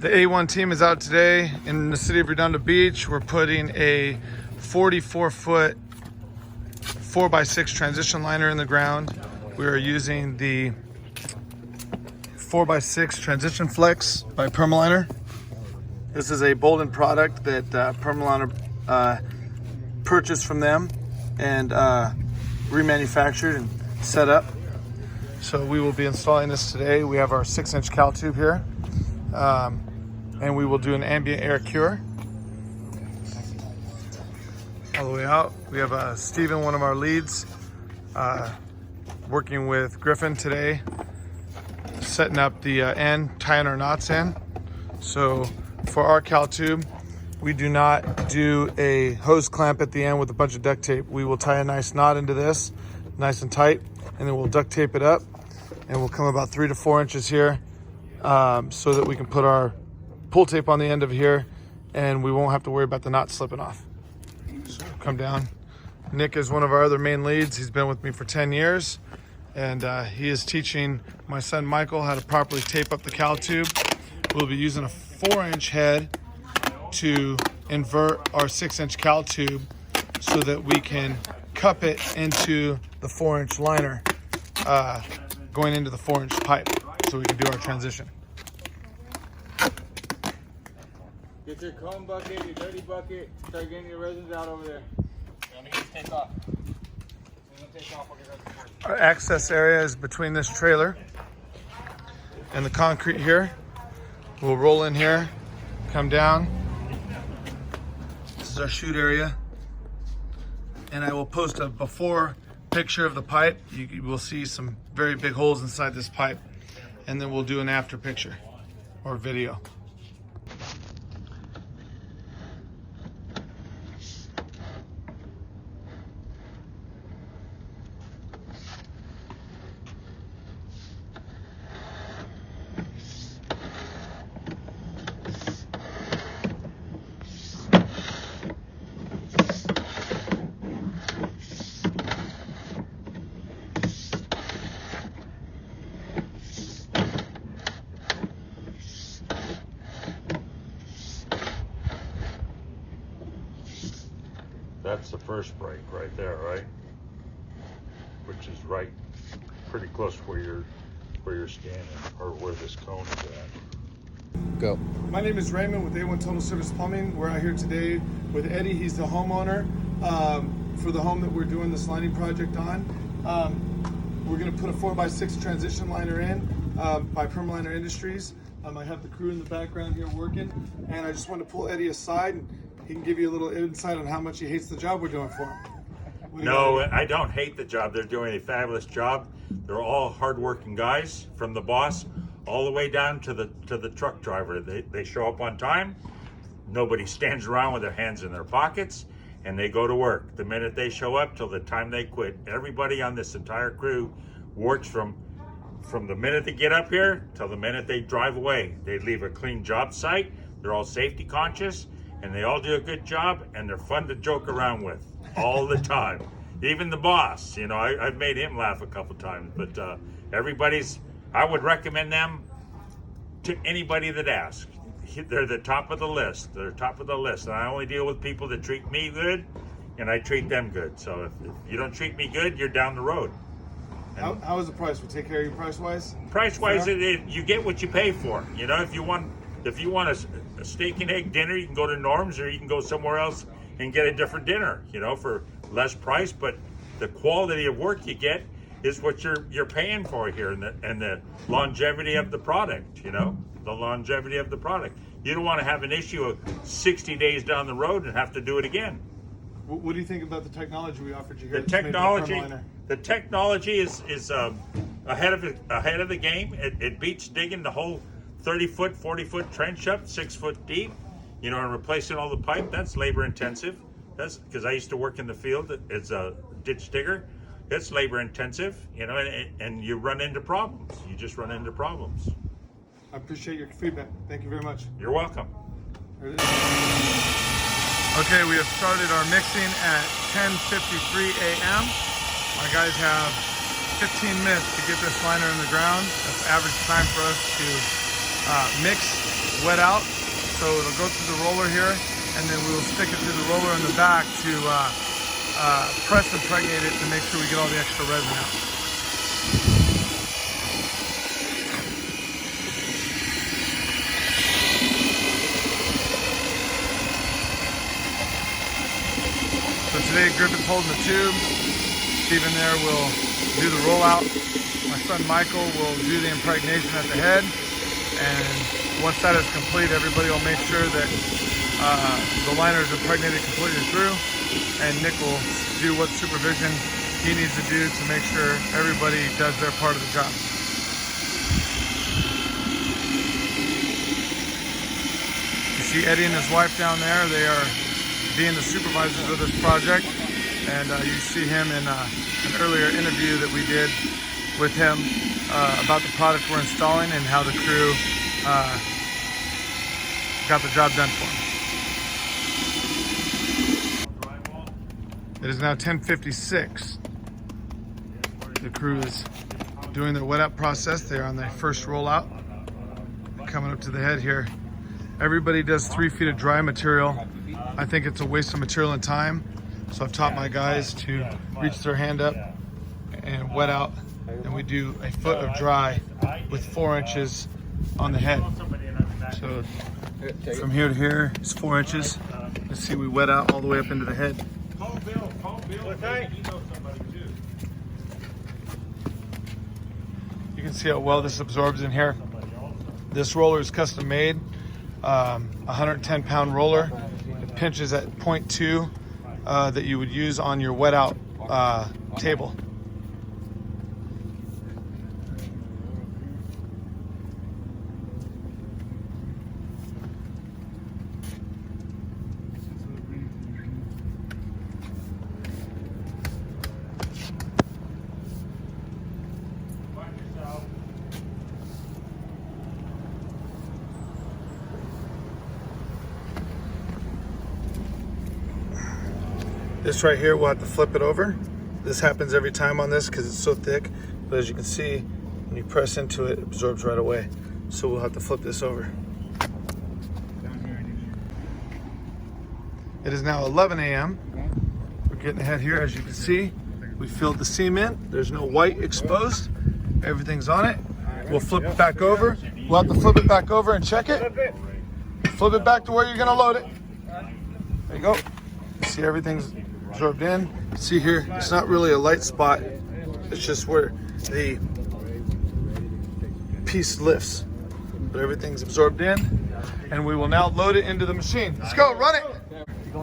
The A1 team is out today in the city of Redondo Beach. We're putting a 44-foot 4x6 transition liner in the ground. We are using the 4x6 transition flex by Permaliner. This is a Bolden product that Permaliner purchased from them and remanufactured and set up. So we will be installing this today. We have our 6-inch cal tube here, and we will do an ambient air cure all the way out. We have Steven, one of our leads, working with Griffin today, setting up the end, tying our knots in. So for our cal tube, we do not do a hose clamp at the end with a bunch of duct tape. We will tie a nice knot into this, nice and tight, and then we'll duct tape it up, and we'll come about 3 to 4 inches here, so that we can put our pull tape on the end of here, and we won't have to worry about the knot slipping off. So come down. Nick is one of our other main leads. He's been with me for 10 years, and he is teaching my son Michael how to properly tape up the cal tube. We'll be using a 4-inch head to invert our 6-inch cal tube so that we can cup it into the 4-inch liner, going into the 4-inch pipe, so we can do our transition. Get your cone bucket, your dirty bucket, start getting your resins out over there. Let me just take off. Our access area is between this trailer and the concrete here. We'll roll in here, come down. This is our chute area. And I will post a before picture of the pipe. You will see some very big holes inside this pipe. And then we'll do an after picture or video. That's the first break right there, right? Which is right, pretty close where you're scanning, or where this cone is at. Go. My name is Raymond with A1 Total Service Plumbing. We're out here today with Eddie. He's the homeowner for the home that we're doing this lining project on. We're going to put a 4x6 transition liner in by Permaliner Industries. I have the crew in the background here working, and I just want to pull Eddie aside, and he can give you a little insight on how much he hates the job we're doing for him. No, I don't hate the job. They're doing a fabulous job. They're all hardworking guys, from the boss all the way down to the truck driver. They show up on time. Nobody stands around with their hands in their pockets, and they go to work. The minute they show up till the time they quit. Everybody on this entire crew works from the minute they get up here till the minute they drive away. They leave a clean job site. They're all safety conscious, and they all do a good job, and they're fun to joke around with all the time. Even the boss, you know, I've made him laugh a couple times, but I would recommend them to anybody that asks. They're the top of the list. They're top of the list. And I only deal with people that treat me good, and I treat them good. So if you don't treat me good, you're down the road. How is the price? We take care of you price-wise? Price-wise, you get what you pay for. You know, if you want a steak and egg dinner, you can go to Norm's, or you can go somewhere else and get a different dinner, you know, for less price. But the quality of work you get is what you're paying for here, and the longevity of the product, you know, the longevity of the product. You don't want to have an issue of 60 days down the road and have to do it again. What do you think about the technology we offered you here? The technology is ahead of the game. It beats digging the whole 30-foot, 40-foot trench up, 6 foot deep, you know, and replacing all the pipe. That's labor intensive. That's because I used to work in the field as a ditch digger. It's labor intensive, you know, and you run into problems. You just run into problems. I appreciate your feedback. Thank you very much. You're welcome. Okay, we have started our mixing at 10:53 a.m. My guys have 15 minutes to get this liner in the ground. That's the average time for us to mix wet out. So it'll go through the roller here, and then we will stick it through the roller in the back to press impregnate it to make sure we get all the extra resin out. So today Griffin's holding the tube. Steven there will do the rollout. My son Michael will do the impregnation at the head. And once that is complete, everybody will make sure that the liner is impregnated completely through. And Nick will do what supervision he needs to do to make sure everybody does their part of the job. You see Eddie and his wife down there. They are being the supervisors of this project, and you see him in an earlier interview that we did with him about the product we're installing and how the crew got the job done for him. It is now 10:56. The crew is doing their wet out process. They're on their first rollout. Coming up to the head here. Everybody does 3 feet of dry material. I think it's a waste of material and time. So I've taught my guys to reach their hand up and wet out. And we do a foot of dry with 4 inches on the head. So from here to here is 4 inches. Let's see, we wet out all the way up into the head. You can see how well this absorbs in here. This roller is custom made, 110-pound roller. It pinches at 0.2 that you would use on your wet out table. This right here, we'll have to flip it over. This happens every time on this because it's so thick. But as you can see, when you press into it, it absorbs right away. So we'll have to flip this over. It is now 11 a.m. We're getting ahead here. As you can see, we filled the cement. There's no white exposed. Everything's on it. We'll flip it back over. We'll have to flip it back over and check it. Flip it back to where you're gonna load it. There you go. See, everything's absorbed in. See here, it's not really a light spot. It's just where the piece lifts. But everything's absorbed in. And we will now load it into the machine. Let's go, run it.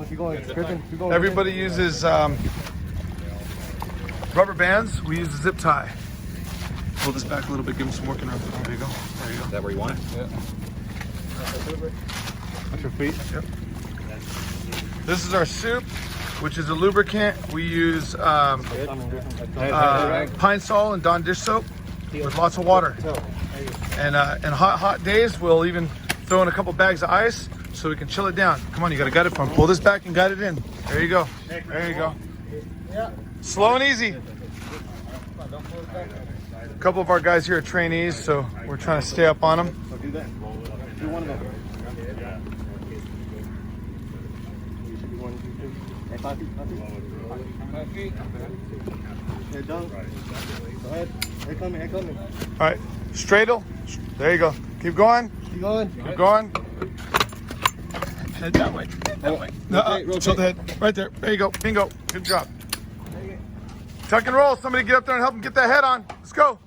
Keep going. Griffin, keep going. Everybody uses rubber bands. We use a zip tie. Pull this back a little bit, give him some working room. There you go. There you go. Is that where you want it? Yeah. Watch your feet. Yep. This is our soup, which is a lubricant. We use Pine Sol and Dawn dish soap with lots of water. And in hot days, we'll even throw in a couple bags of ice so we can chill it down. Come on, you gotta gut it for him. Pull this back and gut it in. There you go. There you go. Slow and easy. A couple of our guys here are trainees, so we're trying to stay up on them. So do that. Do one of them. Hey, 5 feet. 5 feet. Head down. Go ahead. Head coming. All right, straddle. There you go. Keep going. Keep going. Keep going. Head that way. That way. Rotate. Tilt the head. Right there. There you go. Bingo. Good job. Tuck and roll. Somebody get up there and help him get that head on. Let's go.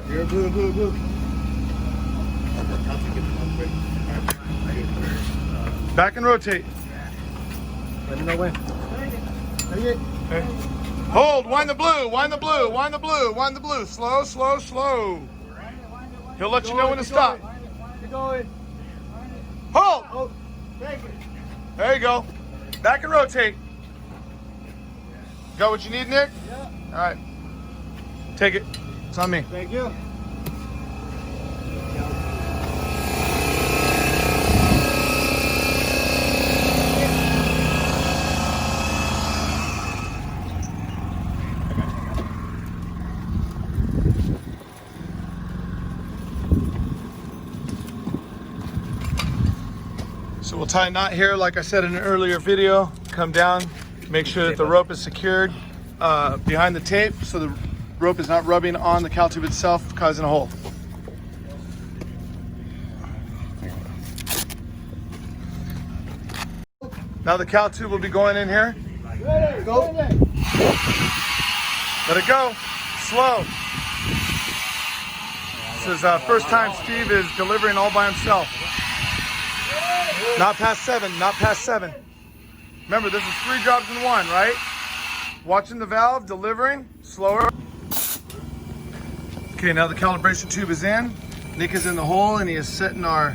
You're blue. Back and rotate. Let me know when. Okay. Hold. Wind the blue. Slow. He'll let you know when to stop. Keep going. Hold. Oh, thank you. There you go. Back and rotate. Got what you need, Nick? Yeah. All right. Take it. It's on me. Thank you. So we'll tie a knot here, like I said in an earlier video. Come down, make sure that the rope is secured behind the tape so the rope is not rubbing on the cowl tube itself, causing a hole. Now the cowl tube will be going in here. Go. Let it go, slow. This is first time Steve is delivering all by himself. Not past 7, not past 7. Remember, this is 3 jobs in 1, right? Watching the valve, delivering, slower. Okay, now the calibration tube is in. Nick is in the hole and he is setting our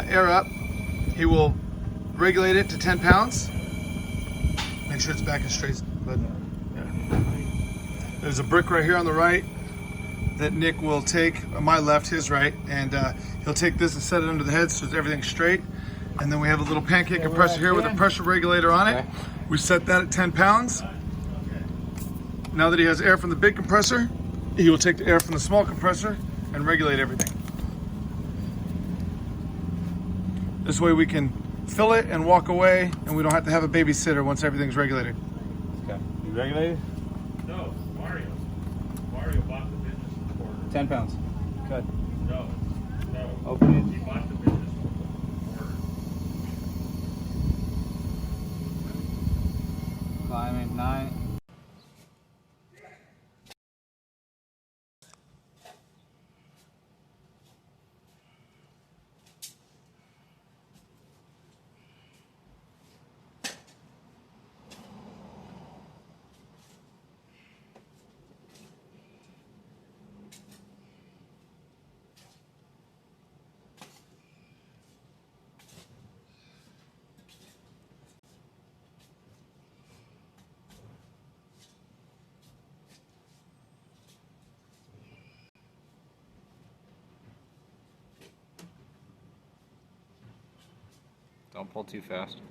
air up. He will regulate it to 10 pounds. Make sure it's back and straight. But, yeah. There's a brick right here on the right that Nick will take, my left, his right, and he'll take this and set it under the head so everything's straight. And then we have a little pancake compressor here with a pressure regulator on it. We set that at 10 pounds. Now that he has air from the big compressor, he will take the air from the small compressor and regulate everything. This way we can fill it and walk away, and we don't have to have a babysitter once everything's regulated. Okay. You regulated? No, Mario. Mario bought the business for 10 pounds. Good. No. Open it. He bought the business for Climbing 9. Don't pull too fast.